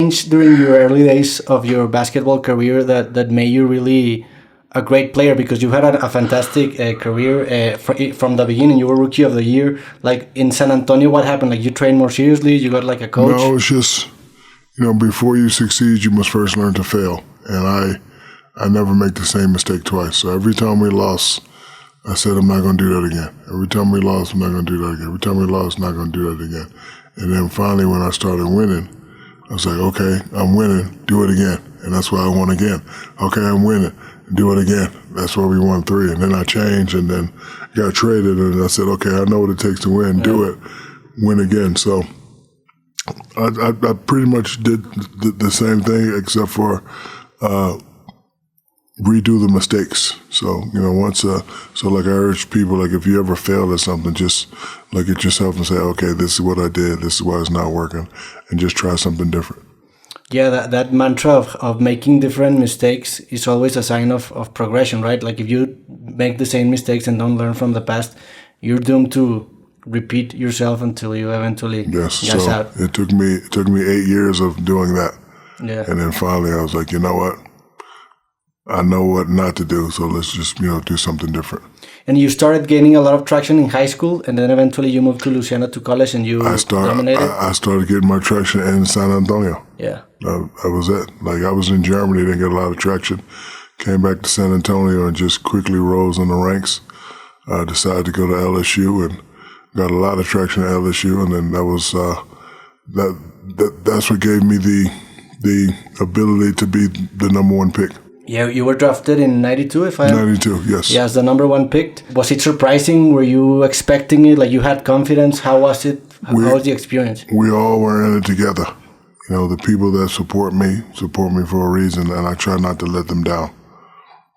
changed during your early days of your basketball career that made you really a great player? Because you had a fantastic career from the beginning. You were Rookie of the Year. Like in San Antonio, what happened? Like you trained more seriously? You got like a coach? No, it's just, before you succeed, you must first learn to fail. And I never make the same mistake twice. So every time we lost, I said, I'm not going to do that again. Every time we lost, I'm not going to do that again. Every time we lost, I'm not going to do that again. And then finally, when I started winning, I was like, okay, I'm winning, do it again. And that's why I won again. Okay, I'm winning, do it again. That's why we won 3. And then I changed and then got traded. And I said, okay, I know what it takes to win, do it, win again. So I pretty much did the same thing except for redo the mistakes. So, like I urge people, like if you ever fail at something, just look at yourself and say, okay, this is what I did, this is why it's not working, and just try something different. Yeah, that mantra of making different mistakes is always a sign of progression, right? Like if you make the same mistakes and don't learn from the past, you're doomed to repeat yourself until you eventually gas out. It took me 8 years of doing that. Yeah. And then finally I was like, you know what? I know what not to do, so let's just, do something different. And you started gaining a lot of traction in high school, and then eventually you moved to Louisiana to college, and you dominated? I started getting my traction in San Antonio. Yeah. That was it. Like, I was in Germany, didn't get a lot of traction. Came back to San Antonio and just quickly rose in the ranks. Decided to go to LSU and got a lot of traction at LSU, and then that was that's what gave me the ability to be the number 1 pick. Yeah, you were drafted in 92, 92, yes. Yeah, as the number 1 picked. Was it surprising? Were you expecting it? Like, you had confidence? How was it? How was the experience? We all were in it together. The people that support me for a reason, and I try not to let them down.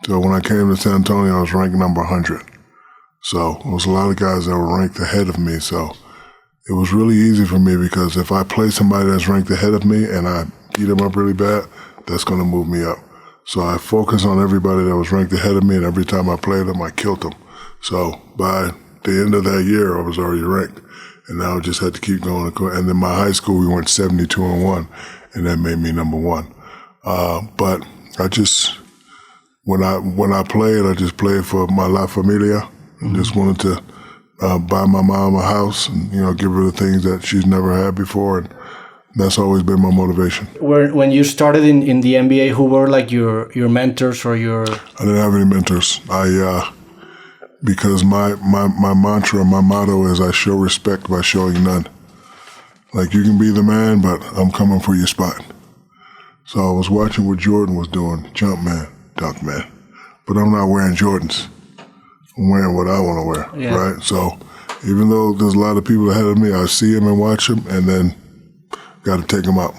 So when I came to San Antonio, I was ranked number 100. So there was a lot of guys that were ranked ahead of me. So it was really easy for me because if I play somebody that's ranked ahead of me and I beat them up really bad, that's going to move me up. So I focused on everybody that was ranked ahead of me, and every time I played them, I killed them. So by the end of that year, I was already ranked, and now I just had to keep going. And then my high school, we went 72-1, and that made me number 1. But I just, when I played, I just played for my La Familia. Mm-hmm. Just wanted to buy my mom a house and give her the things that she's never had before, and that's always been my motivation. When you started in the NBA, who were like your mentors or your? I didn't have any mentors. Because my mantra, my motto is I show respect by showing none. Like, you can be the man, but I'm coming for your spot. So I was watching what Jordan was doing, jump man, dunk man. But I'm not wearing Jordans. I'm wearing what I want to wear, right? So even though there's a lot of people ahead of me, I see them and watch them, and then got to take them out.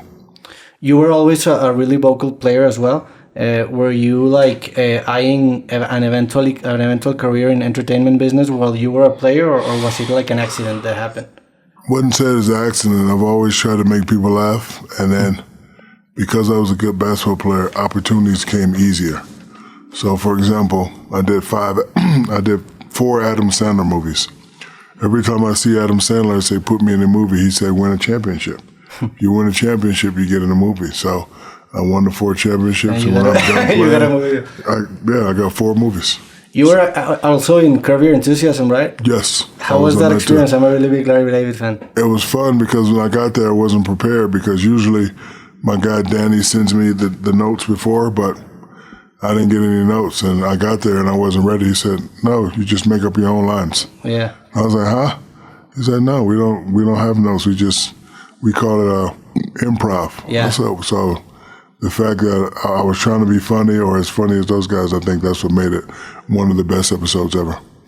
You were always a really vocal player as well. Were you like eyeing an eventual career in entertainment business while you were a player, or was it like an accident that happened? Wouldn't say it's an accident. I've always tried to make people laugh, and then because I was a good basketball player, opportunities came easier. So, for example, I did 4 Adam Sandler movies. Every time I see Adam Sandler, I say, "Put me in a movie." He said, "Win a championship." You win a championship, you get in a movie. So I won the 4 championships, and when I'm done playing, I got 4 movies. You were also in Curb Your Enthusiasm, right? Yes. How was that experience? I'm a really big Larry David fan. It was fun because when I got there, I wasn't prepared because usually my guy Danny sends me the notes before, but I didn't get any notes. And I got there and I wasn't ready. He said, "No, you just make up your own lines." Yeah. I was like, "Huh?" He said, "No, we don't have notes. We call it improv." Yeah. So the fact that I was trying to be funny or as funny as those guys, I think that's what made it one of the best episodes ever.